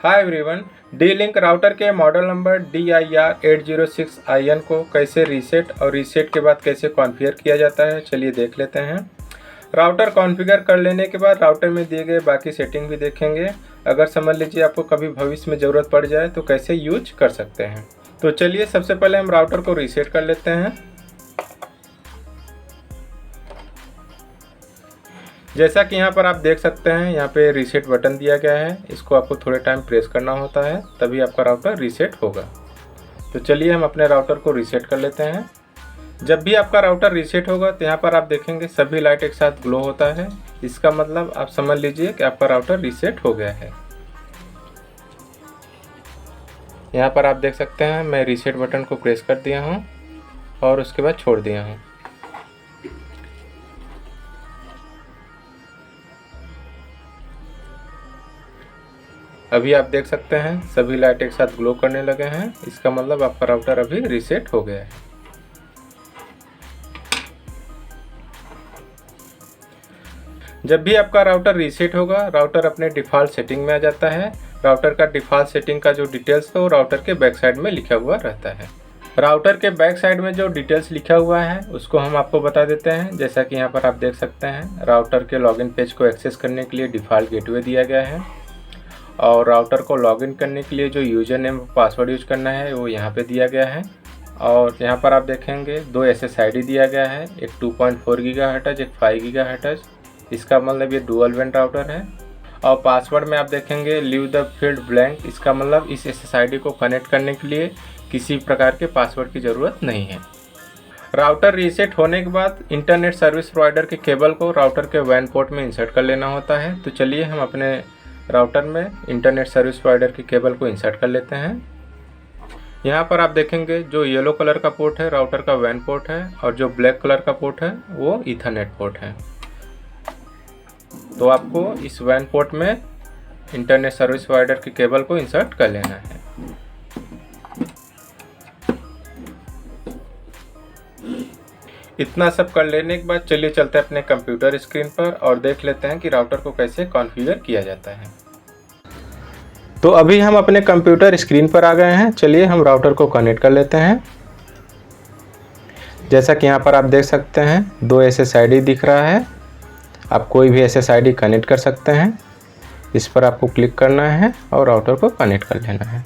Hi everyone, D-link router के model number DIR806IN को कैसे रीसेट और रीसेट के बाद कैसे कॉन्फ़िगर किया जाता है, चलिए देख लेते हैं। राउटर कॉन्फ़िगर कर लेने के बाद राउटर में दिए गए बाकी सेटिंग भी देखेंगे। अगर समझ लीजिए आपको कभी भविष्य में ज़रूरत पड़ जाए तो कैसे यूज कर सकते हैं। तो चलिए सबसे पहले हम राउटर को रीसेट कर लेते हैं। जैसा कि यहाँ पर आप देख सकते हैं, यहाँ पे रीसेट बटन दिया गया है। इसको आपको थोड़े टाइम प्रेस करना होता है, तभी आपका राउटर रीसेट होगा। तो चलिए हम अपने राउटर को रीसेट कर लेते हैं। जब भी आपका राउटर रीसेट होगा तो यहाँ पर आप देखेंगे सभी लाइट एक साथ ग्लो होता है। इसका मतलब आप समझ लीजिए कि आपका राउटर रीसेट हो गया है। यहाँ पर आप देख सकते हैं मैं रीसेट बटन को प्रेस कर दिया हूँ और उसके बाद छोड़ दिया हूँ। अभी आप देख सकते हैं सभी लाइट एक साथ ग्लो करने लगे हैं। इसका मतलब आपका राउटर अभी रीसेट हो गया है। जब भी आपका राउटर रीसेट होगा, राउटर अपने डिफ़ॉल्ट सेटिंग में आ जाता है। राउटर का डिफ़ॉल्ट सेटिंग का जो डिटेल्स है वो राउटर के बैक साइड में लिखा हुआ रहता है। राउटर के बैक साइड में जो डिटेल्स लिखा हुआ है उसको हम आपको बता देते हैं। जैसा कि यहाँ पर आप देख सकते हैं, राउटर के लॉगिन पेज को एक्सेस करने के लिए डिफ़ॉल्ट गेटवे दिया गया है और राउटर को लॉगिन करने के लिए जो यूज़र नेम पासवर्ड यूज करना है वो यहाँ पे दिया गया है। और यहाँ पर आप देखेंगे 2 SSID दिया गया है, एक 2.4 GHz, एक 5 GHz। इसका मतलब ये डुअल बैंड राउटर है। और पासवर्ड में आप देखेंगे लीव द फील्ड ब्लैंक। इसका मतलब इस SSID को कनेक्ट करने के लिए किसी प्रकार के पासवर्ड की ज़रूरत नहीं है। राउटर रीसेट होने के बाद इंटरनेट सर्विस प्रोवाइडर के केबल को राउटर के वैन पोर्ट में इंसर्ट कर लेना होता है। तो चलिए हम अपने राउटर में इंटरनेट सर्विस प्रोवाइडर की केबल को इंसर्ट कर लेते हैं। यहाँ पर आप देखेंगे जो येलो कलर का पोर्ट है राउटर का वैन पोर्ट है और जो ब्लैक कलर का पोर्ट है वो ईथरनेट पोर्ट है। तो आपको इस वैन पोर्ट में इंटरनेट सर्विस प्रोवाइडर की केबल को इंसर्ट कर लेना है। इतना सब कर लेने के बाद चलिए चलते हैं अपने कंप्यूटर स्क्रीन पर और देख लेते हैं कि राउटर को कैसे कॉन्फ़िगर किया जाता है। तो अभी हम अपने कंप्यूटर स्क्रीन पर आ गए हैं। चलिए हम राउटर को कनेक्ट कर लेते हैं। जैसा कि यहाँ पर आप देख सकते हैं 2 SSID दिख रहा है। आप कोई भी SSID कनेक्ट कर सकते हैं। इस पर आपको क्लिक करना है और राउटर को कनेक्ट कर लेना है।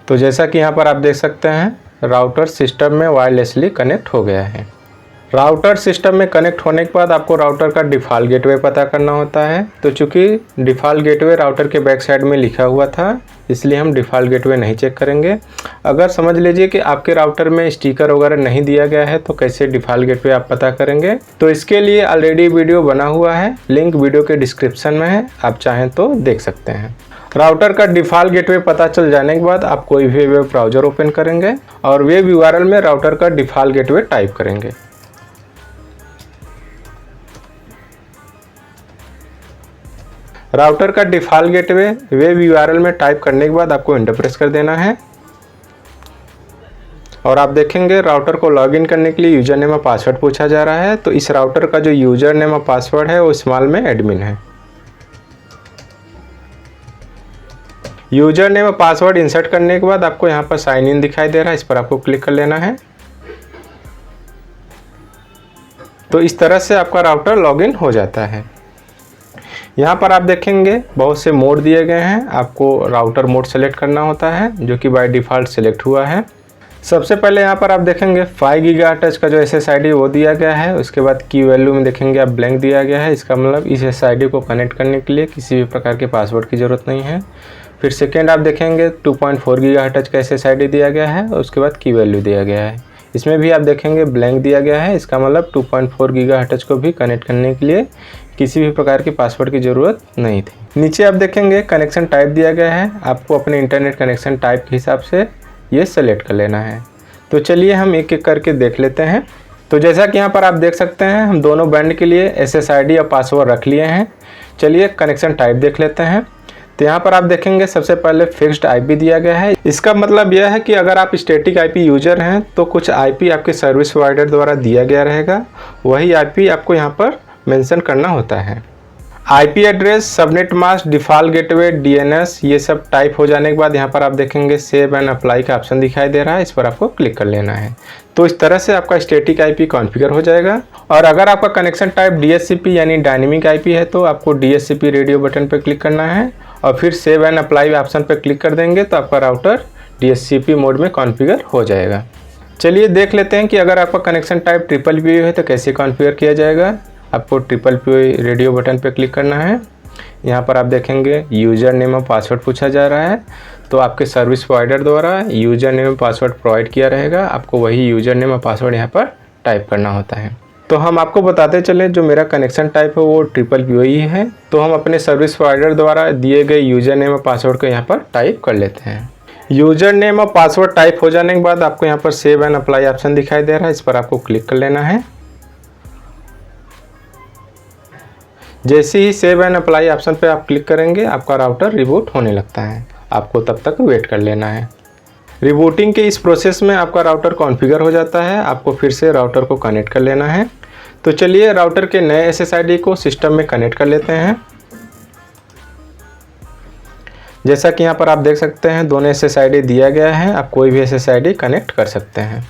तो जैसा कि यहाँ पर आप देख सकते हैं राउटर सिस्टम में वायरलेसली कनेक्ट हो गया है। राउटर सिस्टम में कनेक्ट होने के बाद आपको राउटर का डिफ़ॉल्ट गेटवे पता करना होता है। तो चूँकि डिफ़ॉल्ट गेटवे राउटर के बैक साइड में लिखा हुआ था, इसलिए हम डिफ़ॉल्ट गेटवे नहीं चेक करेंगे। अगर समझ लीजिए कि आपके राउटर में स्टिकर वगैरह नहीं दिया गया है तो कैसे डिफ़ॉल्ट गेटवे आप पता करेंगे। तो इसके लिए ऑलरेडी वीडियो बना हुआ है, लिंक वीडियो के डिस्क्रिप्शन में है, आप चाहें तो देख सकते हैं। राउटर का डिफ़ॉल्ट गेटवे पता चल जाने के बाद आप कोई भी वेब ब्राउज़र ओपन करेंगे और वेब URL में राउटर का डिफ़ॉल्ट गेटवे टाइप करेंगे। राउटर का डिफ़ॉल्ट गेटवे वेब URL में टाइप करने के बाद आपको एंटर प्रेस कर देना है और आप देखेंगे राउटर को लॉगिन करने के लिए यूज़र नेम और पासवर्ड पूछा जा रहा है। तो इस राउटर का जो यूज़र नेम और पासवर्ड है वो स्मॉल में एडमिन है। यूज़र नेम और पासवर्ड इंसर्ट करने के बाद आपको यहाँ पर साइन इन दिखाई दे रहा है, इस पर आपको क्लिक कर लेना है। तो इस तरह से आपका राउटर लॉगिन हो जाता है। यहाँ पर आप देखेंगे बहुत से मोड दिए गए हैं। आपको राउटर मोड सेलेक्ट करना होता है जो कि बाय डिफ़ॉल्ट सेलेक्ट हुआ है। सबसे पहले यहाँ पर आप देखेंगे 5 GHz का जो SSID वो दिया गया है। उसके बाद की वैल्यू में देखेंगे आप ब्लैंक दिया गया है। इसका मतलब इस SSID को कनेक्ट करने के लिए किसी भी प्रकार के पासवर्ड की ज़रूरत नहीं है। फिर सेकेंड आप देखेंगे 2.4 GHz का SSID दिया गया है और उसके बाद की वैल्यू दिया गया है। इसमें भी आप देखेंगे ब्लैंक दिया गया है। इसका मतलब 2.4 GHz को भी कनेक्ट करने के लिए किसी भी प्रकार की पासवर्ड की ज़रूरत नहीं थी। नीचे आप देखेंगे कनेक्शन टाइप दिया गया है। आपको अपने इंटरनेट कनेक्शन टाइप के हिसाब से ये सेलेक्ट कर लेना है। तो चलिए हम एक एक करके देख लेते हैं। तो जैसा कि यहाँ पर आप देख सकते हैं हम दोनों बैंड के लिए SSID और पासवर्ड रख लिए हैं। चलिए कनेक्शन टाइप देख लेते हैं। तो यहाँ पर आप देखेंगे सबसे पहले फिक्स्ड IP दिया गया है। इसका मतलब यह है कि अगर आप स्टैटिक IP यूज़र हैं तो कुछ IP आपके सर्विस प्रोवाइडर द्वारा दिया गया रहेगा, वही IP आपको यहाँ पर मेंशन करना होता है। IP address, subnet mask, default gateway, DNS, ये सब टाइप हो जाने के बाद यहाँ पर आप देखेंगे सेव एंड अप्लाई का ऑप्शन दिखाई दे रहा है, इस पर आपको क्लिक कर लेना है। तो इस तरह से आपका स्टैटिक आईपी कॉन्फ़िगर हो जाएगा। और अगर आपका कनेक्शन टाइप डीएचसीपी यानी डायनेमिक आईपी है तो आपको डीएचसीपी रेडियो बटन पर क्लिक करना है और फिर सेव एंड अप्लाई ऑप्शन पर क्लिक कर देंगे तो आपका राउटर डीएचसीपी मोड में कॉन्फ़िगर हो जाएगा। चलिए देख लेते हैं कि अगर आपका कनेक्शन टाइप ट्रिपल पी है तो कैसे कॉन्फ़िगर किया जाएगा। आपको ट्रिपल पी रेडियो बटन पर क्लिक करना है। यहाँ पर आप देखेंगे यूज़र नेम और पासवर्ड पूछा जा रहा है, तो आपके सर्विस प्रोवाइडर द्वारा यूज़र नेम और पासवर्ड प्रोवाइड किया रहेगा, आपको वही यूज़र नेम और पासवर्ड यहाँ पर टाइप करना होता है। तो हम आपको बताते चलें जो मेरा कनेक्शन टाइप है वो ट्रिपल पी ही है, तो हम अपने सर्विस प्रोवाइडर द्वारा दिए गए यूज़र नेम और पासवर्ड को यहाँ पर टाइप कर लेते हैं। यूज़र नेम और पासवर्ड टाइप हो जाने के बाद आपको यहाँ पर सेव एंड अप्लाई ऑप्शन दिखाई दे रहा है, इस पर आपको क्लिक कर लेना है। जैसे ही सेव एंड अप्लाई ऑप्शन पे आप क्लिक करेंगे आपका राउटर रिबूट होने लगता है, आपको तब तक वेट कर लेना है। रिबूटिंग के इस प्रोसेस में आपका राउटर कॉन्फ़िगर हो जाता है, आपको फिर से राउटर को कनेक्ट कर लेना है। तो चलिए राउटर के नए एसएसआईडी को सिस्टम में कनेक्ट कर लेते हैं। जैसा कि यहाँ पर आप देख सकते हैं दोनों एसएसआईडी दिया गया है, आप कोई भी एसएसआईडी कनेक्ट कर सकते हैं।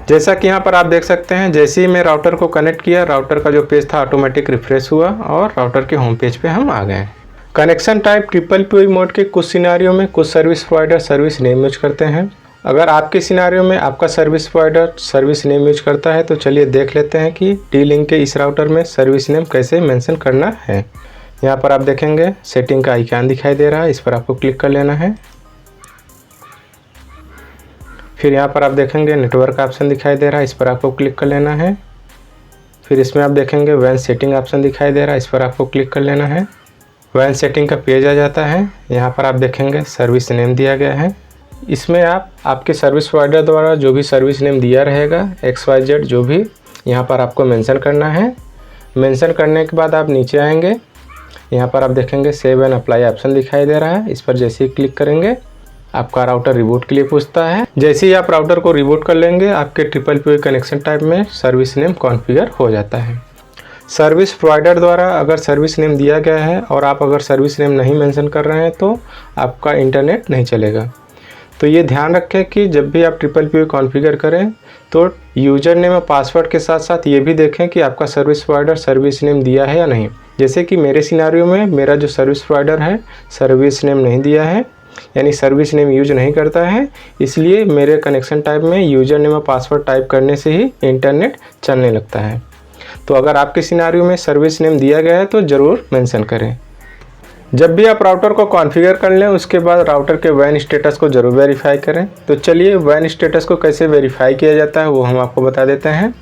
जैसा कि यहाँ पर आप देख सकते हैं जैसे ही मैं राउटर को कनेक्ट किया राउटर का जो पेज था ऑटोमेटिक रिफ्रेश हुआ और राउटर के होम पेज पे हम आ गए। Connection type triple P mode के कुछ सिनारियों में कुछ service provider service name use करते हैं। अगर आपके सिनारियों में आपका service provider service name use करता है तो चलिए देख लेते हैं कि डी-लिंक के इस राउटर में सर्विस नेम कैसे मेंशन करना है। यहाँ पर आप देखेंगे सेटिंग का आइकन दिखाई दे रहा है, इस पर आपको क्लिक कर लेना है। फिर यहाँ पर आप देखेंगे नेटवर्क का ऑप्शन दिखाई दे रहा है, इस पर आपको क्लिक कर लेना है। फिर इसमें आप देखेंगे वैन सेटिंग ऑप्शन दिखाई दे रहा है, इस पर आपको क्लिक कर लेना है। वैन सेटिंग का पेज आ जाता है, यहाँ पर आप देखेंगे सर्विस नेम दिया गया है। इसमें आप आपके सर्विस प्रोवाइडर द्वारा जो भी सर्विस नेम दिया रहेगा XYZ जो भी यहाँ पर आपको मेंशन करना है। मेंशन करने के बाद आप नीचे आएंगे, यहाँ पर आप देखेंगे सेव एंड अप्लाई ऑप्शन दिखाई दे रहा है, इस पर जैसे ही क्लिक करेंगे आपका राउटर रिबूट के लिए पूछता है। जैसे ही आप राउटर को रिबूट कर लेंगे आपके ट्रिपल पी कनेक्शन टाइप में सर्विस नेम कॉन्फ़िगर हो जाता है। सर्विस प्रोवाइडर द्वारा अगर सर्विस नेम दिया गया है और आप अगर सर्विस नेम नहीं मेंशन कर रहे हैं तो आपका इंटरनेट नहीं चलेगा। तो ये ध्यान रखें कि जब भी आप ट्रिपल पी कॉन्फ़िगर करें तो यूज़र नेम और पासवर्ड के साथ साथ ये भी देखें कि आपका सर्विस प्रोवाइडर सर्विस नेम दिया है या नहीं। जैसे कि मेरे सिनारियो में मेरा जो सर्विस प्रोवाइडर है सर्विस नेम नहीं दिया है, यानी सर्विस नेम यूज नहीं करता है, इसलिए मेरे कनेक्शन टाइप में यूज़र नेम और पासवर्ड टाइप करने से ही इंटरनेट चलने लगता है। तो अगर आपके सिनारियो में सर्विस नेम दिया गया है तो ज़रूर मेंशन करें। जब भी आप राउटर को कॉन्फ़िगर कर लें उसके बाद राउटर के वैन स्टेटस को ज़रूर वेरीफाई करें। तो चलिए वैन स्टेटस को कैसे वेरीफाई किया जाता है वो हम आपको बता देते हैं।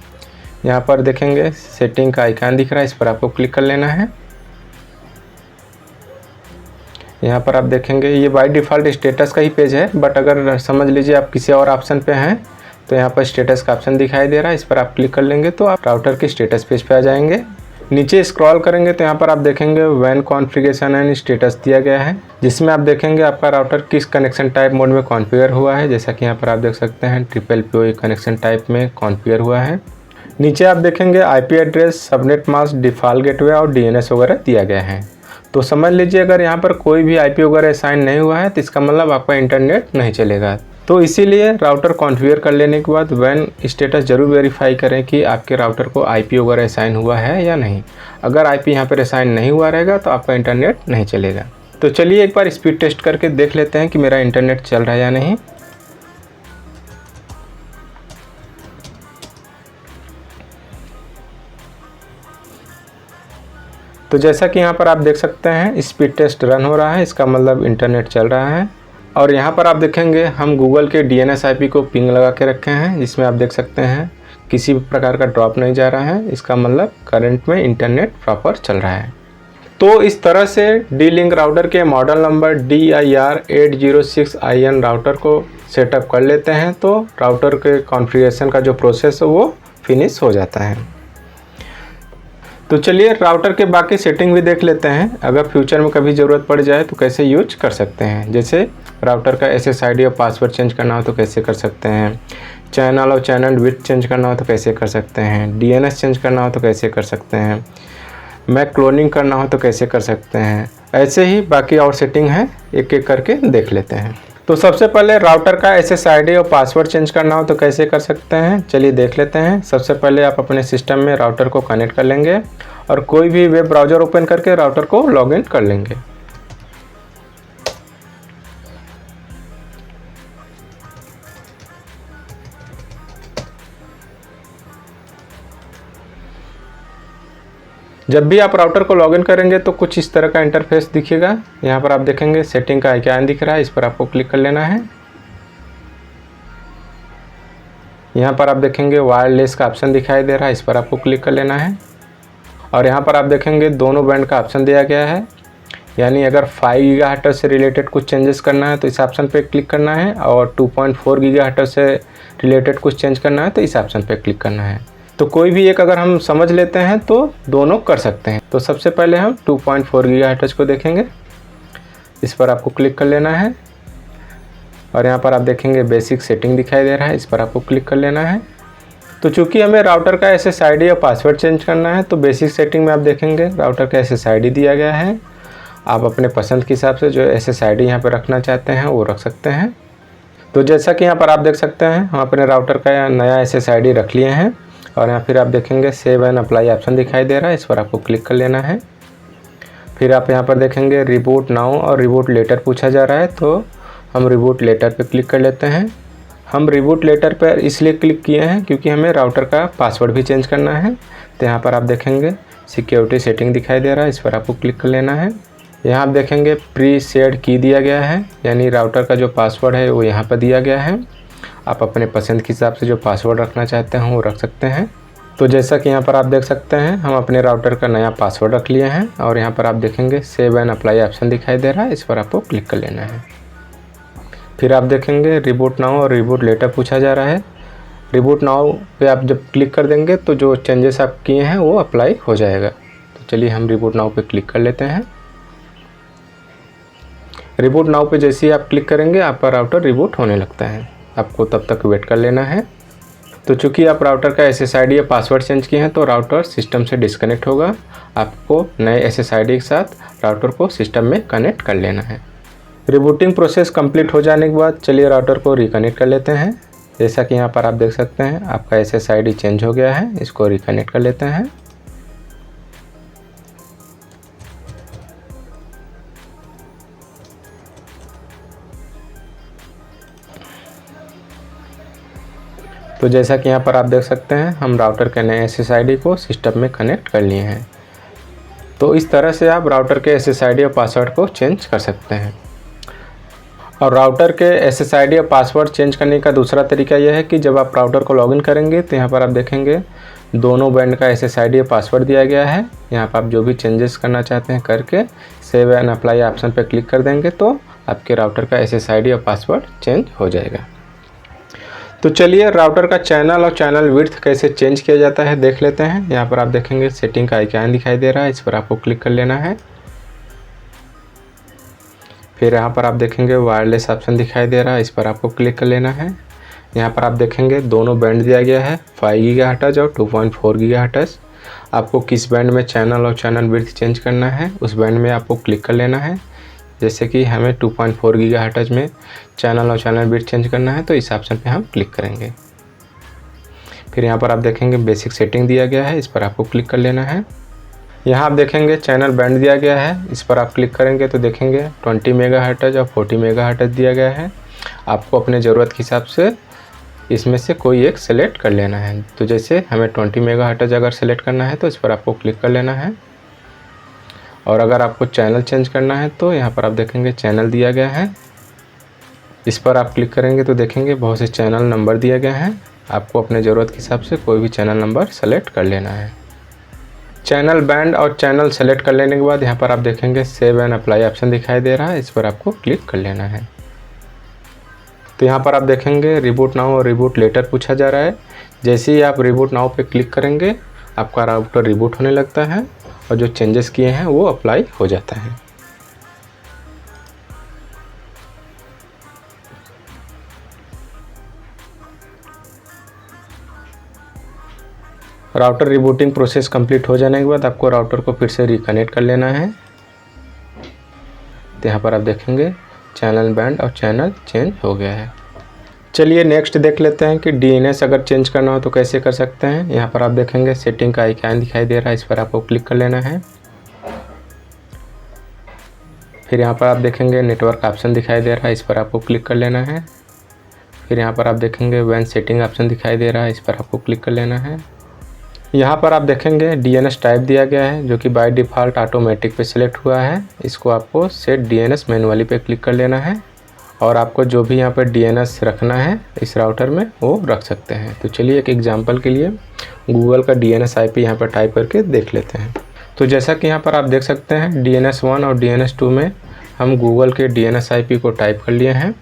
यहाँ पर देखेंगे सेटिंग का आइकन दिख रहा है, इस पर आपको क्लिक कर लेना है। यहाँ पर आप देखेंगे ये बाय डिफ़ॉल्ट स्टेटस का ही पेज है, बट अगर समझ लीजिए आप किसी और ऑप्शन पे हैं तो यहाँ पर स्टेटस का ऑप्शन दिखाई दे रहा है, इस पर आप क्लिक कर लेंगे तो आप राउटर के स्टेटस पेज पे आ जाएंगे। नीचे स्क्रॉल करेंगे तो यहाँ पर आप देखेंगे वैन कॉन्फ़िगरेशन एंड स्टेटस दिया गया है, जिसमें आप देखेंगे आपका राउटर किस कनेक्शन टाइप मोड में कॉन्फ़िगर हुआ है। जैसा कि यहाँ पर आप देख सकते हैं ट्रिपल पी कनेक्शन टाइप में कॉन्फ़िगर हुआ है। नीचे आप देखेंगे IP address, subnet mask, default gateway और डीएनएस वगैरह दिया गया है। तो समझ लीजिए अगर यहाँ पर कोई भी आईपी वगैरह असाइन नहीं हुआ है तो इसका मतलब आपका इंटरनेट नहीं चलेगा। तो इसीलिए राउटर कॉन्फ़िगर कर लेने के बाद वैन स्टेटस ज़रूर वेरीफाई करें कि आपके राउटर को आईपी वगैरह असाइन हुआ है या नहीं। अगर आईपी यहाँ पर असाइन नहीं हुआ रहेगा तो आपका इंटरनेट नहीं चलेगा। तो चलिए एक बार स्पीड टेस्ट करके देख लेते हैं कि मेरा इंटरनेट चल रहा है या नहीं। तो जैसा कि यहाँ पर आप देख सकते हैं स्पीड टेस्ट रन हो रहा है, इसका मतलब इंटरनेट चल रहा है। और यहाँ पर आप देखेंगे हम गूगल के डीएनएस आईपी को पिंग लगा के रखे हैं, जिसमें आप देख सकते हैं किसी भी प्रकार का ड्रॉप नहीं जा रहा है, इसका मतलब करंट में इंटरनेट प्रॉपर चल रहा है। तो इस तरह से डी-लिंक राउटर के मॉडल नंबर DIR806IN राउटर को सेटअप कर लेते हैं तो राउटर के कॉन्फ़िगरेशन का जो प्रोसेस है वो फिनिश हो जाता है। तो चलिए राउटर के बाकी सेटिंग भी देख लेते हैं, अगर फ्यूचर में कभी ज़रूरत पड़ जाए तो कैसे यूज कर सकते हैं। जैसे राउटर का SSID और पासवर्ड चेंज करना हो तो कैसे कर सकते हैं, चैनल और चैनल विड्थ चेंज करना हो तो कैसे कर सकते हैं, DNS चेंज करना हो तो कैसे कर सकते हैं, मैक क्लोनिंग करना हो तो कैसे कर सकते हैं। ऐसे ही बाकी और सेटिंग है, एक एक करके देख लेते हैं। तो सबसे पहले राउटर का SSID और पासवर्ड चेंज करना हो तो कैसे कर सकते हैं, चलिए देख लेते हैं। सबसे पहले आप अपने सिस्टम में राउटर को कनेक्ट कर लेंगे और कोई भी वेब ब्राउज़र ओपन करके राउटर को लॉगिन कर लेंगे। जब भी आप राउटर को लॉगिन करेंगे तो कुछ इस तरह का इंटरफेस दिखेगा। यहाँ पर आप देखेंगे सेटिंग का आइकन दिख रहा है, इस पर आपको क्लिक कर लेना है। यहाँ पर आप देखेंगे वायरलेस का ऑप्शन दिखाई दे रहा है, इस पर आपको क्लिक कर लेना है। और यहाँ पर आप देखेंगे दोनों बैंड का ऑप्शन दिया गया है, यानी अगर 5 गीगाहर्ट्ज़ से रिलेटेड कुछ चेंजेस करना है तो इस ऑप्शन पे क्लिक करना है, और 2.4 गीगाहर्ट्ज़ से रिलेटेड कुछ चेंज करना है तो इस ऑप्शन पे क्लिक करना है। तो कोई भी एक अगर हम समझ लेते हैं तो दोनों कर सकते हैं। तो सबसे पहले हम 2.4 गीगाहर्ट्ज़ को देखेंगे, इस पर आपको क्लिक कर लेना है। और यहाँ पर आप देखेंगे बेसिक सेटिंग दिखाई दे रहा है, इस पर आपको क्लिक कर लेना है। तो चूंकि हमें राउटर का SSID और पासवर्ड चेंज करना है तो बेसिक सेटिंग में आप देखेंगे राउटर का SSID दिया गया है। आप अपने पसंद के हिसाब से जो SSID यहाँ पर रखना चाहते हैं वो रख सकते हैं। तो जैसा कि यहाँ पर आप देख सकते हैं हम अपने राउटर का नया SSID रख लिए हैं। और यहाँ फिर आप देखेंगे सेव एंड अप्लाई ऑप्शन दिखाई दे रहा है, इस पर आपको क्लिक कर लेना है। फिर आप यहाँ पर देखेंगे रिबूट नाउ और रिबूट लेटर पूछा जा रहा है, तो हम रिबूट लेटर पे क्लिक कर लेते हैं। हम रिबूट लेटर पर इसलिए क्लिक किए हैं क्योंकि हमें राउटर का पासवर्ड भी चेंज करना है। तो यहाँ पर आप देखेंगे सिक्योरिटी सेटिंग दिखाई दे रहा है, इस पर आपको क्लिक कर लेना है। यहाँ आप देखेंगे प्री सेड की दिया गया है, यानी राउटर का जो पासवर्ड है वो यहाँ पर दिया गया है। आप अपने पसंद के हिसाब से जो पासवर्ड रखना चाहते हैं वो रख सकते हैं। तो जैसा कि यहाँ पर आप देख सकते हैं हम अपने राउटर का नया पासवर्ड रख लिए हैं। और यहाँ पर आप देखेंगे सेव एंड अप्लाई ऑप्शन दिखाई दे रहा है, इस पर आपको क्लिक कर लेना है। फिर आप देखेंगे रिबूट नाउ और रिबूट लेटर पूछा जा रहा है। रिबूट नाउ पे आप जब क्लिक कर देंगे तो जो चेंजेस आप किए हैं वो अप्लाई हो जाएगा। तो चलिए हम रिबूट नाउ पे क्लिक कर लेते हैं। रिबूट नाउ पे जैसे ही आप क्लिक करेंगे आपका राउटर रिबूट होने लगता है, आपको तब तक वेट कर लेना है। तो चूंकि आप राउटर का SSID या पासवर्ड चेंज किए हैं तो राउटर सिस्टम से डिस्कनेक्ट होगा। आपको नए SSID के साथ राउटर को सिस्टम में कनेक्ट कर लेना है। रिबूटिंग प्रोसेस कंप्लीट हो जाने के बाद चलिए राउटर को रिकनेक्ट कर लेते हैं। जैसा कि यहाँ पर आप देख सकते हैं आपका SSID चेंज हो गया है, इसको रिकनेक्ट कर लेते हैं। तो जैसा कि यहाँ पर आप देख सकते हैं हम राउटर के नए SSID को सिस्टम में कनेक्ट कर लिए हैं। तो इस तरह से आप राउटर के SSID और पासवर्ड को चेंज कर सकते हैं। और राउटर के SSID और पासवर्ड चेंज करने का दूसरा तरीका यह है कि जब आप राउटर को लॉगिन करेंगे तो यहाँ पर आप देखेंगे दोनों बैंड का SSID और पासवर्ड दिया गया है। यहाँ पर आप जो भी चेंजेस करना चाहते हैं करके सेव एंड अप्लाई ऑप्शन पर क्लिक कर देंगे तो आपके राउटर का SSID और पासवर्ड चेंज हो जाएगा। तो चलिए राउटर का चैनल और चैनल विड्थ कैसे चेंज किया जाता है देख लेते हैं। यहाँ पर आप देखेंगे सेटिंग का आइकन दिखाई दे रहा है, इस पर आपको क्लिक कर लेना है। फिर यहाँ पर आप देखेंगे वायरलेस ऑप्शन दिखाई दे रहा है, इस पर आपको क्लिक कर लेना है। यहाँ पर आप देखेंगे दोनों बैंड दिया गया है 5 गीगाहर्ट्ज़ और 2.4 गीगाहर्ट्ज़। आपको किस बैंड में चैनल और चैनल विड्थ चेंज करना है उस बैंड में आपको क्लिक कर लेना है। जैसे कि हमें 2.4 गीगाहर्ट्ज़ में चैनल और चैनल विड्थ चेंज करना है तो इस ऑप्शन पे हम क्लिक करेंगे। फिर यहाँ पर आप देखेंगे बेसिक सेटिंग दिया गया है, इस पर आपको क्लिक कर लेना है। यहाँ आप देखेंगे चैनल बैंड दिया गया है, इस पर आप क्लिक करेंगे तो देखेंगे 20 मेगाहर्ट्ज़ और 40 मेगाहर्ट्ज़ दिया गया है। आपको अपने ज़रूरत के हिसाब से इसमें से कोई एक सेलेक्ट कर लेना है। तो जैसे हमें 20 मेगाहर्ट्ज़ अगर सेलेक्ट करना है तो इस पर आपको क्लिक कर लेना है। और अगर आपको चैनल चेंज करना है तो यहाँ पर आप देखेंगे चैनल दिया गया है, इस पर आप क्लिक करेंगे तो देखेंगे बहुत से चैनल नंबर दिए गए हैं। आपको अपने ज़रूरत के हिसाब से कोई भी चैनल नंबर सेलेक्ट कर लेना है। चैनल बैंड और चैनल सेलेक्ट कर लेने के बाद यहाँ पर आप देखेंगे सेव एंड अप्लाई ऑप्शन दिखाई दे रहा है, इस पर आपको क्लिक कर लेना है। तो यहाँ पर आप देखेंगे रिबूट नाउ और रिबूट लेटर पूछा जा रहा है। जैसे ही आप रिबूट नाउ पे क्लिक करेंगे आपका राउटर रिबूट होने लगता है और जो चेंजेस किए हैं वो अप्लाई हो जाता है। राउटर रिबूटिंग प्रोसेस कंप्लीट हो जाने के बाद आपको राउटर को फिर से रिकनेक्ट कर लेना है। तो यहाँ पर आप देखेंगे चैनल बैंड और चैनल चेंज हो गया है। चलिए नेक्स्ट देख लेते हैं कि DNS अगर चेंज करना हो तो कैसे कर सकते हैं। यहाँ पर आप देखेंगे सेटिंग का आइकन दिखाई दे रहा है, इस पर आपको क्लिक कर लेना है। फिर यहाँ पर आप देखेंगे नेटवर्क ऑप्शन दिखाई दे रहा है, इस पर आपको क्लिक कर लेना है। फिर यहाँ पर आप देखेंगे वैन सेटिंग ऑप्शन दिखाई दे रहा है, इस पर आपको क्लिक कर लेना है। यहाँ पर आप देखेंगे DNS टाइप दिया गया है जो कि बाय डिफ़ॉल्ट ऑटोमेटिक पे सिलेक्ट हुआ है। इसको आपको सेट DNS मैनुअली पे क्लिक कर लेना है और आपको जो भी यहाँ पर DNS रखना है इस राउटर में वो रख सकते हैं। तो चलिए एक एग्जांपल के लिए गूगल का DNS IP यहाँ पर टाइप करके देख लेते हैं। तो जैसा कि यहाँ पर आप देख सकते हैं DNS 1 और DNS 2 में हम गूगल के DNS IP को टाइप कर लिए हैं।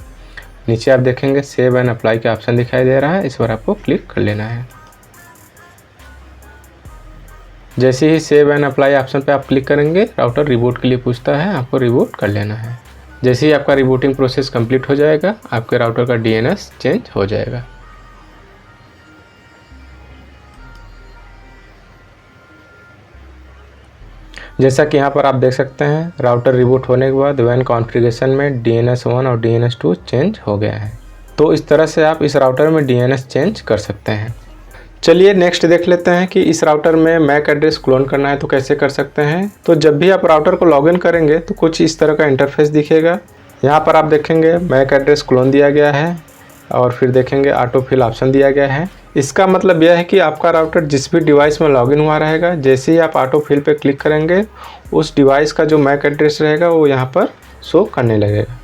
नीचे आप देखेंगे सेव एंड अप्लाई का ऑप्शन दिखाई दे रहा है, इस पर आपको क्लिक कर लेना है। जैसे ही सेव एंड अप्लाई ऑप्शन पे आप क्लिक करेंगे राउटर रिबूट के लिए पूछता है, आपको रिबूट कर लेना है। जैसे ही आपका रिबूटिंग प्रोसेस कंप्लीट हो जाएगा आपके राउटर का DNS चेंज हो जाएगा। जैसा कि यहाँ पर आप देख सकते हैं राउटर रिबूट होने के बाद वैन कॉन्फ़िगरेशन में DNS 1 और DNS 2 चेंज हो गया है। तो इस तरह से आप इस राउटर में DNS चेंज कर सकते हैं। चलिए नेक्स्ट देख लेते हैं कि इस राउटर में मैक एड्रेस क्लोन करना है तो कैसे कर सकते हैं। तो जब भी आप राउटर को लॉगिन करेंगे तो कुछ इस तरह का इंटरफेस दिखेगा। यहाँ पर आप देखेंगे मैक एड्रेस क्लोन दिया गया है और फिर देखेंगे ऑटो फिल ऑप्शन दिया गया है। इसका मतलब यह है कि आपका राउटर जिस भी डिवाइस में लॉगिन हुआ रहेगा, जैसे ही आप ऑटो फिल पे क्लिक करेंगे उस डिवाइस का जो मैक एड्रेस रहेगा वो यहाँ पर शो करने लगेगा।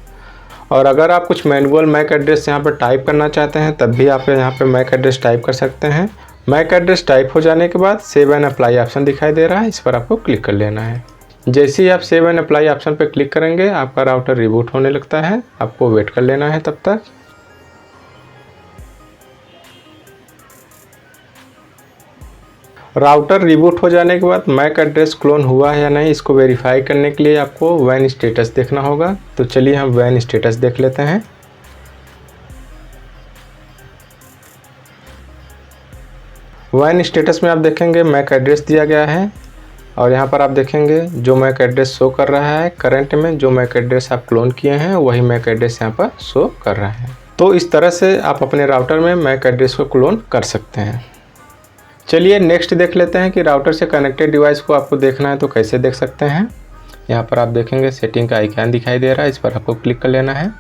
और अगर आप कुछ मैनुअल मैक एड्रेस यहाँ पर टाइप करना चाहते हैं तब भी आप यहाँ पर मैक एड्रेस टाइप कर सकते हैं। मैक एड्रेस टाइप हो जाने के बाद सेव एंड अप्लाई ऑप्शन दिखाई दे रहा है, इस पर आपको क्लिक कर लेना है। जैसे ही आप सेव एंड अप्लाई ऑप्शन पर क्लिक करेंगे आपका राउटर रिबूट होने लगता है, आपको वेट कर लेना है तब तक। राउटर रिबूट हो जाने के बाद मैक एड्रेस क्लोन हुआ है या नहीं इसको वेरीफाई करने के लिए आपको वैन स्टेटस देखना होगा। तो चलिए हम वैन स्टेटस देख लेते हैं। वैन स्टेटस में आप देखेंगे मैक एड्रेस दिया गया है और यहाँ पर आप देखेंगे जो मैक एड्रेस शो कर रहा है करंट में जो मैक एड्रेस आप क्लोन किए हैं वही मैक एड्रेस यहाँ पर शो कर रहा है। तो इस तरह से आप अपने राउटर में मैक एड्रेस को क्लोन कर सकते हैं। चलिए नेक्स्ट देख लेते हैं कि राउटर से कनेक्टेड डिवाइस को आपको देखना है तो कैसे देख सकते हैं। यहाँ पर आप देखेंगे सेटिंग का आइकन दिखाई दे रहा है, इस पर आपको क्लिक कर लेना है।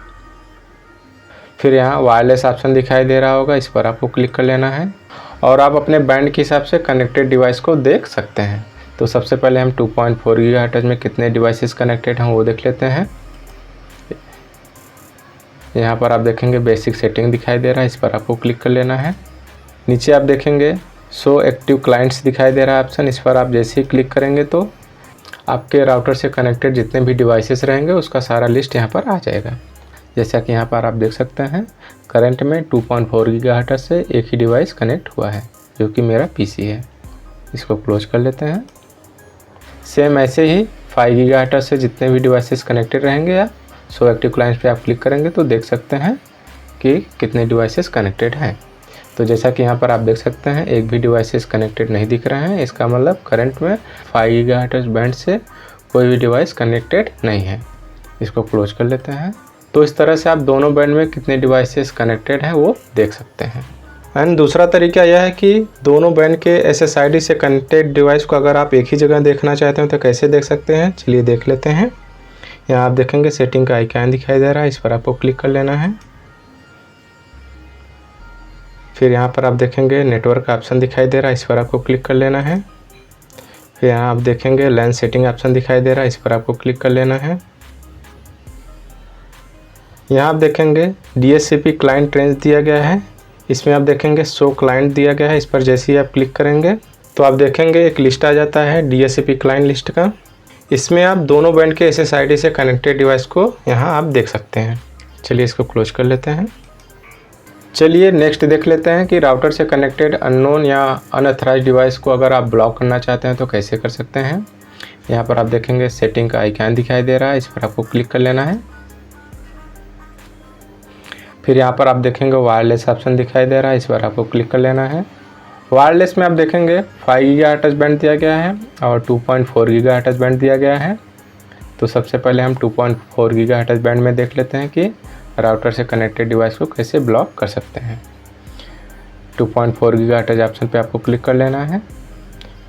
फिर यहाँ वायरलेस ऑप्शन दिखाई दे रहा होगा, इस पर आपको क्लिक कर लेना है और आप अपने बैंड के हिसाब से कनेक्टेड डिवाइस को देख सकते हैं। तो सबसे पहले हम 2.4 गीगाहर्ट्ज़ में कितने डिवाइसेस कनेक्टेड हैं वो देख लेते हैं। यहाँ पर आप देखेंगे बेसिक सेटिंग दिखाई दे रहा है, इस पर आपको क्लिक कर लेना है। नीचे आप देखेंगे शो एक्टिव क्लाइंट्स दिखाई दे रहा है ऑप्शन, इस पर आप जैसे ही क्लिक करेंगे तो आपके राउटर से कनेक्टेड जितने भी डिवाइसेस रहेंगे उसका सारा लिस्ट यहाँ पर आ जाएगा। जैसा कि यहाँ पर आप देख सकते हैं करंट में 2.4 गीगाहर्ट्ज़ से एक ही डिवाइस कनेक्ट हुआ है जो कि मेरा PC है। इसको क्लोज कर लेते हैं। सेम ऐसे ही 5 गीगाहर्ट्ज़ से जितने भी डिवाइसेस कनेक्टेड रहेंगे या शो एक्टिव क्लाइंट्स पे आप क्लिक करेंगे तो देख सकते हैं कि कितने डिवाइसेस कनेक्टेड हैं। तो जैसा कि यहाँ पर आप देख सकते हैं एक भी डिवाइसेस कनेक्टेड नहीं दिख रहे हैं, इसका मतलब करंट में 5 गीगाहर्ट्ज़ बैंड से कोई भी डिवाइस कनेक्टेड नहीं है। इसको क्लोज कर लेते हैं। तो इस तरह से आप दोनों बैंड में कितने डिवाइसेस कनेक्टेड हैं वो देख सकते हैं। एंड दूसरा तरीका यह है कि दोनों बैंड के SSID से कनेक्टेड डिवाइस को अगर आप एक ही जगह देखना चाहते हैं तो कैसे देख सकते हैं, चलिए देख लेते हैं। यहाँ आप देखेंगे सेटिंग का आइकन दिखाई दे रहा है, इस पर आपको क्लिक कर लेना है। फिर यहाँ पर आप देखेंगे नेटवर्क ऑप्शन दिखाई दे रहा है, इस पर आपको क्लिक कर लेना है। फिर यहाँ आप देखेंगे LAN सेटिंग ऑप्शन दिखाई दे रहा है, इस पर आपको क्लिक कर लेना है। यहाँ आप देखेंगे DHCP क्लाइंट रेंज दिया गया है, इसमें आप देखेंगे शो क्लाइंट दिया गया है। इस पर जैसे ही आप क्लिक करेंगे तो आप देखेंगे एक लिस्ट आ जाता है DHCP क्लाइंट लिस्ट का। इसमें आप दोनों बैंड के SSID से कनेक्टेड डिवाइस को यहाँ आप देख सकते हैं। चलिए इसको क्लोज कर लेते हैं। चलिए नेक्स्ट देख लेते हैं कि राउटर से कनेक्टेड अननोन या अनऑथराइज्ड डिवाइस को अगर आप ब्लॉक करना चाहते हैं तो कैसे कर सकते हैं। यहाँ पर आप देखेंगे सेटिंग का आइकन दिखाई दे रहा है, इस पर आपको क्लिक कर लेना है। फिर यहाँ पर आप देखेंगे वायरलेस ऑप्शन दिखाई दे रहा है, इस पर आपको क्लिक कर लेना है। वायरलेस में आप देखेंगे 5 गीगाहर्ट्ज़ बैंड दिया गया है और 2.4 गीगाहर्ट्ज़ बैंड दिया गया है। तो सबसे पहले हम 2.4 गीगाहर्ट्ज़ बैंड में देख लेते हैं कि राउटर से कनेक्टेड डिवाइस को कैसे ब्लॉक कर सकते हैं। 2.4 गीगाहर्ट्ज़ ऑप्शन पे आपको क्लिक कर लेना है।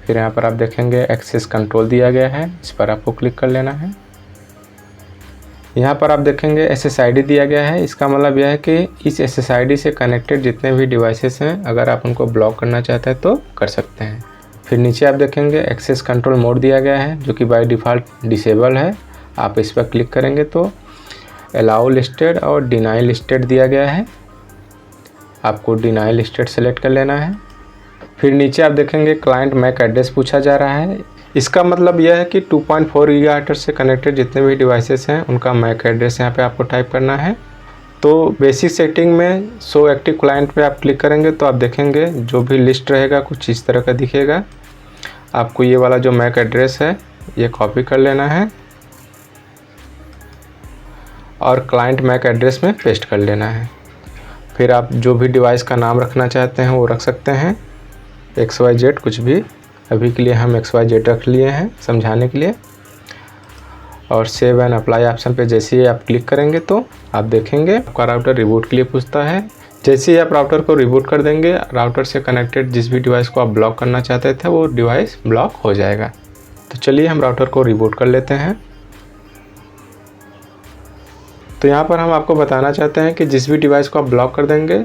फिर यहाँ पर आप देखेंगे एक्सेस कंट्रोल दिया गया है, इस पर आपको क्लिक कर लेना है। यहाँ पर आप देखेंगे SSID दिया गया है। इसका मतलब यह है कि इस SSID से कनेक्टेड जितने भी डिवाइसेस हैं, अगर आप उनको ब्लॉक करना चाहते हैं तो कर सकते हैं। फिर नीचे आप देखेंगे एक्सेस कंट्रोल मोड दिया गया है, जो कि बाय डिफ़ॉल्ट डिसेबल है। आप इस पर क्लिक करेंगे तो अलाउ लिस्टेड और डिनाई लिस्टेड दिया गया है। आपको डिनाई लिस्टेड सेलेक्ट कर लेना है। फिर नीचे आप देखेंगे क्लाइंट मैक एड्रेस पूछा जा रहा है। इसका मतलब यह है कि 2.4 गीगाहर्ट्ज़ से कनेक्टेड जितने भी डिवाइसेस हैं उनका मैक एड्रेस यहाँ पे आपको टाइप करना है। तो बेसिक सेटिंग में शो एक्टिव क्लाइंट पे आप क्लिक करेंगे तो आप देखेंगे जो भी लिस्ट रहेगा कुछ इस तरह का दिखेगा। आपको ये वाला जो मैक एड्रेस है ये कॉपी कर लेना है और क्लाइंट मैक एड्रेस में पेस्ट कर लेना है। फिर आप जो भी डिवाइस का नाम रखना चाहते हैं वो रख सकते हैं, XYZ कुछ भी। अभी के लिए हम XYZ रख लिए हैं समझाने के लिए। और सेव एंड अप्लाई ऑप्शन पे जैसे ही आप क्लिक करेंगे तो आप देखेंगे आपका राउटर रिबूट के लिए पूछता है। जैसे ही आप राउटर को रिबूट कर देंगे, राउटर से कनेक्टेड जिस भी डिवाइस को आप ब्लॉक करना चाहते थे वो डिवाइस ब्लॉक हो जाएगा। तो चलिए हम राउटर को रिबूट कर लेते हैं। तो यहाँ पर हम आपको बताना चाहते हैं कि जिस भी डिवाइस को आप ब्लॉक कर देंगे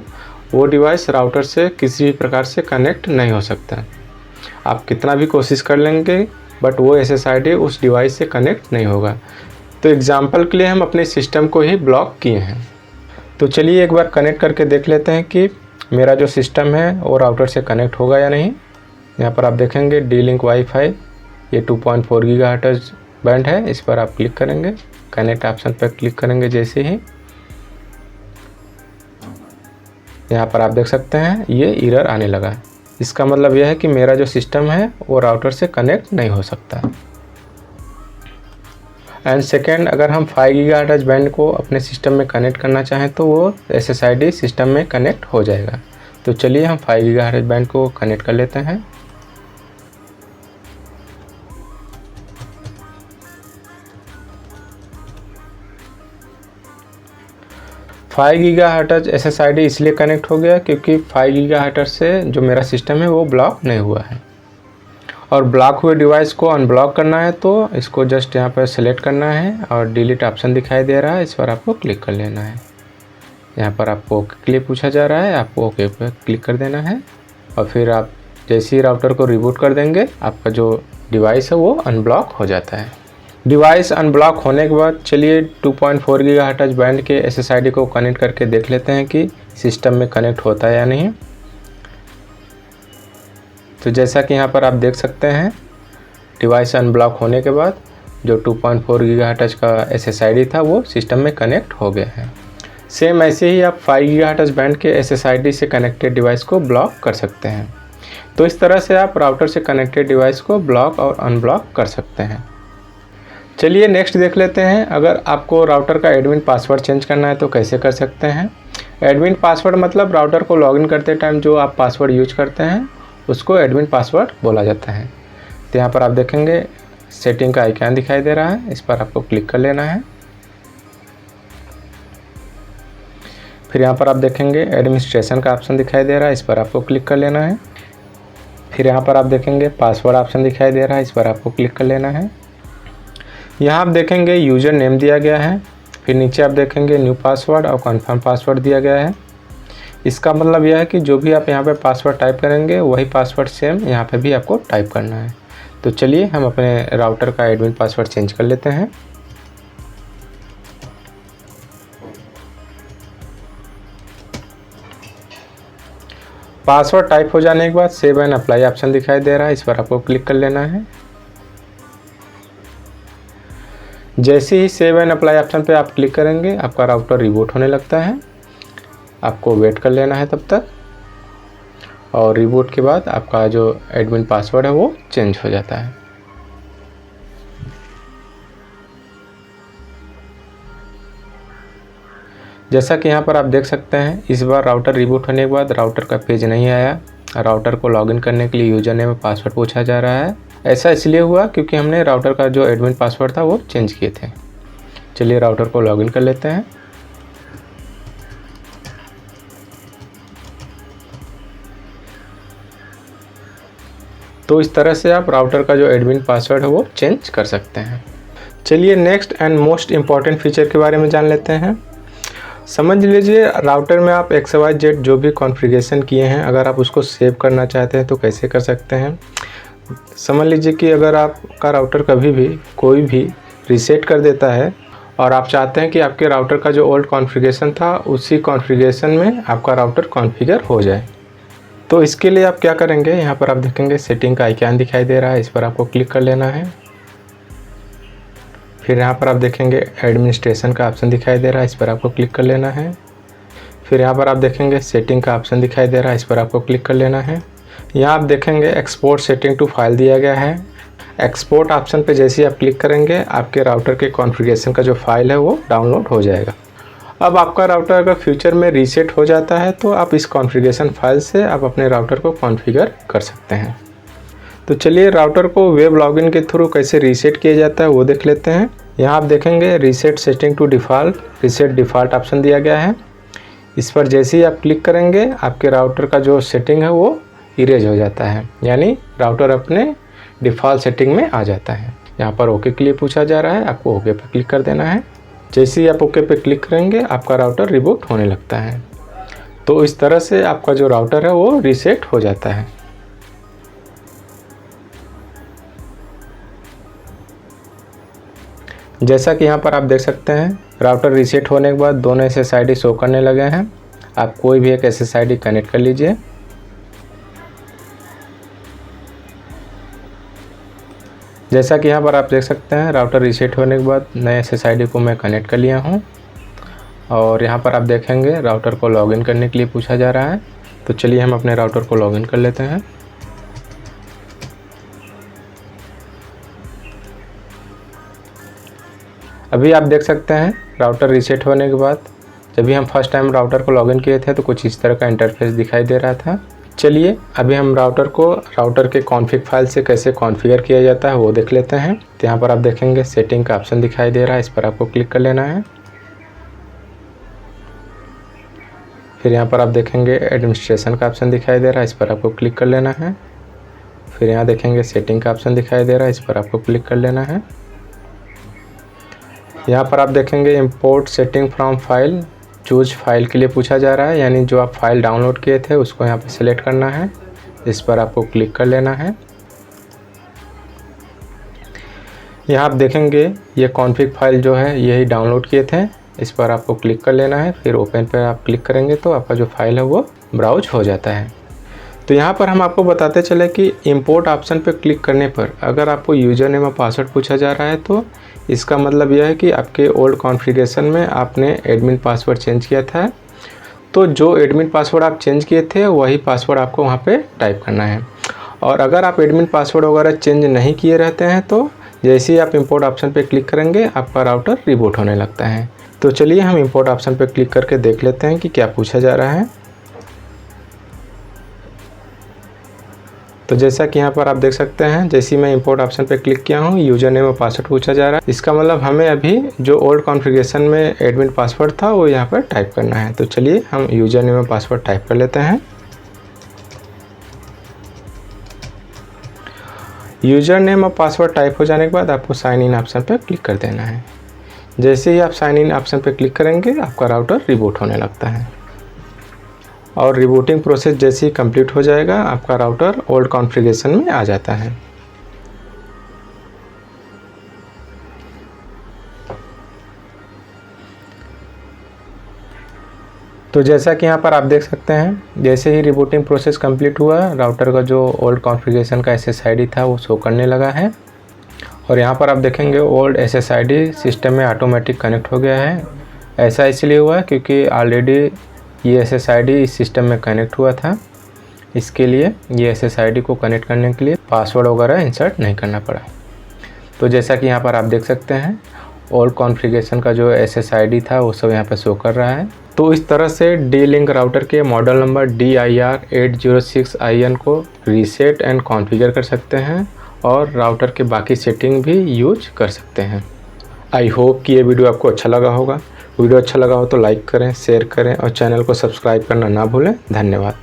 वो डिवाइस राउटर से किसी भी प्रकार से कनेक्ट नहीं हो सकता। आप कितना भी कोशिश कर लेंगे बट वो SSID उस डिवाइस से कनेक्ट नहीं होगा। तो एग्जांपल के लिए हम अपने सिस्टम को ही ब्लॉक किए हैं। तो चलिए एक बार कनेक्ट करके देख लेते हैं कि मेरा जो सिस्टम है वो राउटर से कनेक्ट होगा या नहीं। यहाँ पर आप देखेंगे D-Link वाईफाई, ये 2.4 गीगाहर्ट्ज़ बैंड है, इस पर आप क्लिक करेंगे। कनेक्ट ऑप्शन पर क्लिक करेंगे जैसे ही, यहाँ पर आप देख सकते हैं ये एरर आने लगा। इसका मतलब यह है कि मेरा जो सिस्टम है वो राउटर से कनेक्ट नहीं हो सकता। एंड सेकेंड, अगर हम 5 गीगाहर्ट्ज़ बैंड को अपने सिस्टम में कनेक्ट करना चाहें तो वो SSID सिस्टम में कनेक्ट हो जाएगा। तो चलिए हम 5 गीगाहर्ट्ज़ बैंड को कनेक्ट कर लेते हैं। फाइव गीगाहर्ट्ज़ SSID इसलिए कनेक्ट हो गया क्योंकि 5 गीगाहर्ट्ज़ से जो मेरा सिस्टम है वो ब्लॉक नहीं हुआ है। और ब्लॉक हुए डिवाइस को अनब्लॉक करना है तो इसको जस्ट यहाँ पर सेलेक्ट करना है और डिलीट ऑप्शन दिखाई दे रहा है, इस पर आपको क्लिक कर लेना है। यहाँ पर आपको ओके के लिए पूछा जा रहा है, आपको ओके पर क्लिक कर देना है। और फिर आप जैसे ही राउटर को रिबूट कर देंगे आपका जो डिवाइस है वो अनब्लॉक हो जाता है। डिवाइस अनब्लॉक होने के बाद चलिए 2.4 गीगाहर्ट्ज़ बैंड के SSID को कनेक्ट करके देख लेते हैं कि सिस्टम में कनेक्ट होता है या नहीं। तो जैसा कि यहाँ पर आप देख सकते हैं डिवाइस अनब्लॉक होने के बाद जो 2.4 गीगाहर्ट्ज़ का SSID था वो सिस्टम में कनेक्ट हो गया है। सेम ऐसे ही आप 5 गीगाहर्ट्ज़ बैंड के SSID से कनेक्टेड डिवाइस को ब्लॉक कर सकते हैं। तो इस तरह से आप राउटर से कनेक्टेड डिवाइस को ब्लॉक और अनब्लॉक कर सकते हैं। चलिए नेक्स्ट देख लेते हैं, अगर आपको राउटर का एडमिन पासवर्ड चेंज करना है तो कैसे कर सकते हैं। एडमिन पासवर्ड मतलब राउटर को लॉगिन करते टाइम जो आप पासवर्ड यूज करते हैं उसको एडमिन पासवर्ड बोला जाता है। तो यहाँ पर आप देखेंगे सेटिंग का आइकन दिखाई दे रहा है, इस पर आपको क्लिक कर लेना है। फिर यहाँ पर आप देखेंगे एडमिनिस्ट्रेशन का ऑप्शन दिखाई दे रहा है, इस पर आपको क्लिक कर लेना है। फिर यहाँ पर आप देखेंगे पासवर्ड ऑप्शन दिखाई दे रहा है, इस पर आपको क्लिक कर लेना है। यहाँ आप देखेंगे यूज़र नेम दिया गया है। फिर नीचे आप देखेंगे न्यू पासवर्ड और कन्फर्म पासवर्ड दिया गया है। इसका मतलब यह है कि जो भी आप यहाँ पे पासवर्ड टाइप करेंगे वही पासवर्ड सेम यहाँ पे भी आपको टाइप करना है। तो चलिए हम अपने राउटर का एडमिन पासवर्ड चेंज कर लेते हैं। पासवर्ड टाइप हो जाने के बाद सेव एंड अप्लाई ऑप्शन दिखाई दे रहा है, इस पर आपको क्लिक कर लेना है। जैसे ही सेव एंड अप्लाई ऑप्शन पे आप क्लिक करेंगे आपका राउटर रिबूट होने लगता है। आपको वेट कर लेना है तब तक, और रिबूट के बाद आपका जो एडमिन पासवर्ड है वो चेंज हो जाता है। जैसा कि यहाँ पर आप देख सकते हैं इस बार राउटर रिबूट होने के बाद राउटर का पेज नहीं आया। राउटर को लॉगिन करने के लिए यूज़र नेम और पासवर्ड पूछा जा रहा है। ऐसा इसलिए हुआ क्योंकि हमने राउटर का जो एडमिन पासवर्ड था वो चेंज किए थे। चलिए राउटर को लॉगिन कर लेते हैं। तो इस तरह से आप राउटर का जो एडमिन पासवर्ड है वो चेंज कर सकते हैं। चलिए next and most important feature के बारे में जान लेते हैं। समझ लीजिए राउटर में आप XYZ जो भी कॉन्फ़िगरेशन किए हैं, अगर आप उसको सेव करना चाहते हैं तो कैसे कर सकते हैं। समझ लीजिए कि अगर आपका राउटर कभी भी कोई भी रीसेट कर देता है और आप चाहते हैं कि आपके राउटर का जो ओल्ड कॉन्फ़िगरेशन था उसी कॉन्फ़िगरेशन में आपका राउटर कॉन्फ़िगर हो जाए, तो इसके लिए आप क्या करेंगे, यहाँ पर आप देखेंगे सेटिंग का आइकन दिखाई दे रहा है, इस पर आपको क्लिक कर लेना है। फिर यहाँ पर आप देखेंगे एडमिनिस्ट्रेशन का ऑप्शन दिखाई दे रहा है, इस पर आपको क्लिक कर लेना है। फिर यहाँ पर आप देखेंगे सेटिंग का ऑप्शन दिखाई दे रहा है, इस पर आपको क्लिक कर लेना है। यहाँ आप देखेंगे एक्सपोर्ट सेटिंग टू फाइल दिया गया है। एक्सपोर्ट ऑप्शन पे जैसे ही आप क्लिक करेंगे आपके राउटर के कॉन्फ़िगरेशन का जो फाइल है वो डाउनलोड हो जाएगा। अब आपका राउटर अगर फ्यूचर में रीसेट हो जाता है तो आप इस कॉन्फ़िगरेशन फाइल से आप अपने राउटर को कॉन्फ़िगर कर सकते हैं। तो चलिए राउटर को वेब लॉगिन के थ्रू कैसे रीसेट किया जाता है वो देख लेते हैं। यहाँ आप देखेंगे reset setting to default, reset default option दिया गया है। इस पर जैसे ही आप क्लिक करेंगे आपके राउटर का जो सेटिंग है वो इरेज हो जाता है, यानी राउटर अपने डिफ़ॉल्ट सेटिंग में आ जाता है। यहाँ पर ओके के लिए पूछा जा रहा है, आपको ओके पर क्लिक कर देना है। जैसे ही आप ओके पे क्लिक करेंगे आपका राउटर रिबूट होने लगता है। तो इस तरह से आपका जो राउटर है वो रीसेट हो जाता है। जैसा कि यहाँ पर आप देख सकते हैं राउटर रीसेट होने के बाद दोनों SSID शो करने लगे हैं। आप कोई भी एक SSID कनेक्ट कर लीजिए। जैसा कि यहाँ पर आप देख सकते हैं राउटर रीसेट होने के बाद नए SSID को मैं कनेक्ट कर लिया हूँ और यहाँ पर आप देखेंगे राउटर को लॉगिन करने के लिए पूछा जा रहा है। तो चलिए हम अपने राउटर को लॉगिन कर लेते हैं। अभी आप देख सकते हैं राउटर रीसेट होने के बाद जब भी हम फर्स्ट टाइम राउटर को लॉगिन किए थे तो कुछ इस तरह का इंटरफेस दिखाई दे रहा था। चलिए अभी हम राउटर को राउटर के कॉन्फ़िग फाइल से कैसे कॉन्फ़िगर किया जाता है वो देख लेते हैं। तो यहाँ पर आप देखेंगे सेटिंग का ऑप्शन दिखाई दे रहा है, इस पर आपको क्लिक कर लेना है। फिर यहाँ पर आप देखेंगे एडमिनिस्ट्रेशन का ऑप्शन दिखाई दे रहा है, इस पर आपको क्लिक कर लेना है। फिर यहाँ देखेंगे सेटिंग का ऑप्शन दिखाई दे रहा है, इस पर आपको क्लिक कर लेना है। यहाँ पर आप देखेंगे import setting from file, choose file के लिए पूछा जा रहा है, यानी जो आप फाइल डाउनलोड किए थे उसको यहाँ पर सिलेक्ट करना है, इस पर आपको क्लिक कर लेना है। यहाँ आप देखेंगे ये कॉन्फ़िग फाइल जो है यही डाउनलोड किए थे, इस पर आपको क्लिक कर लेना है। फिर ओपन पर आप क्लिक करेंगे तो आपका जो फाइल है वो ब्राउज हो जाता है। तो यहाँ पर हम आपको बताते चले कि इंपोर्ट ऑप्शन पर क्लिक करने पर अगर आपको यूज़र नेम और पासवर्ड पूछा जा रहा है तो इसका मतलब यह है कि आपके ओल्ड कॉन्फ़िगरेशन में आपने एडमिन पासवर्ड चेंज किया था, तो जो एडमिन पासवर्ड आप चेंज किए थे वही पासवर्ड आपको वहाँ पे टाइप करना है। और अगर आप एडमिन पासवर्ड वगैरह चेंज नहीं किए रहते हैं तो जैसे ही आप इंपोर्ट ऑप्शन पे क्लिक करेंगे आपका राउटर रिबूट होने लगता है। तो चलिए हम इंपोर्ट ऑप्शन पे क्लिक करके देख लेते हैं कि क्या पूछा जा रहा है। तो जैसा कि यहाँ पर आप देख सकते हैं जैसे ही मैं इंपोर्ट ऑप्शन पे क्लिक किया हूँ यूज़र नेम और पासवर्ड पूछा जा रहा है। इसका मतलब हमें अभी जो ओल्ड कॉन्फ़िगरेशन में एडमिन पासवर्ड था वो यहाँ पर टाइप करना है। तो चलिए हम यूज़र नेम और पासवर्ड टाइप कर लेते हैं। यूज़र नेम और पासवर्ड टाइप हो जाने के बाद आपको साइन इन ऑप्शन पर क्लिक कर देना है। जैसे ही आप साइन इन ऑप्शन पर क्लिक करेंगे आपका राउटर रिबूट होने लगता है और रिबूटिंग प्रोसेस जैसे ही कंप्लीट हो जाएगा आपका राउटर ओल्ड कॉन्फ़िगरेशन में आ जाता है। तो जैसा कि यहाँ पर आप देख सकते हैं जैसे ही रिबूटिंग प्रोसेस कंप्लीट हुआ राउटर का जो ओल्ड कॉन्फ़िगरेशन का SSID था वो शो करने लगा है और यहाँ पर आप देखेंगे ओल्ड SSID सिस्टम में ऑटोमेटिक कनेक्ट हो गया है। ऐसा इसलिए हुआ क्योंकि ऑलरेडी ये SSID इस सिस्टम में कनेक्ट हुआ था, इसके लिए ये SSID को कनेक्ट करने के लिए पासवर्ड वगैरह इंसर्ट नहीं करना पड़ा। तो जैसा कि यहाँ पर आप देख सकते हैं ओल्ड कॉन्फ़िगरेशन का जो SSID था वो सब यहाँ पर शो कर रहा है। तो इस तरह से D-Link राउटर के मॉडल नंबर DIR806IN को रीसेट एंड कॉन्फ़िगर कर सकते हैं और राउटर के बाकी सेटिंग भी यूज कर सकते हैं। आई होप कि ये वीडियो आपको अच्छा लगा होगा। वीडियो अच्छा लगा हो तो लाइक करें, शेयर करें और चैनल को सब्सक्राइब करना ना भूलें। धन्यवाद।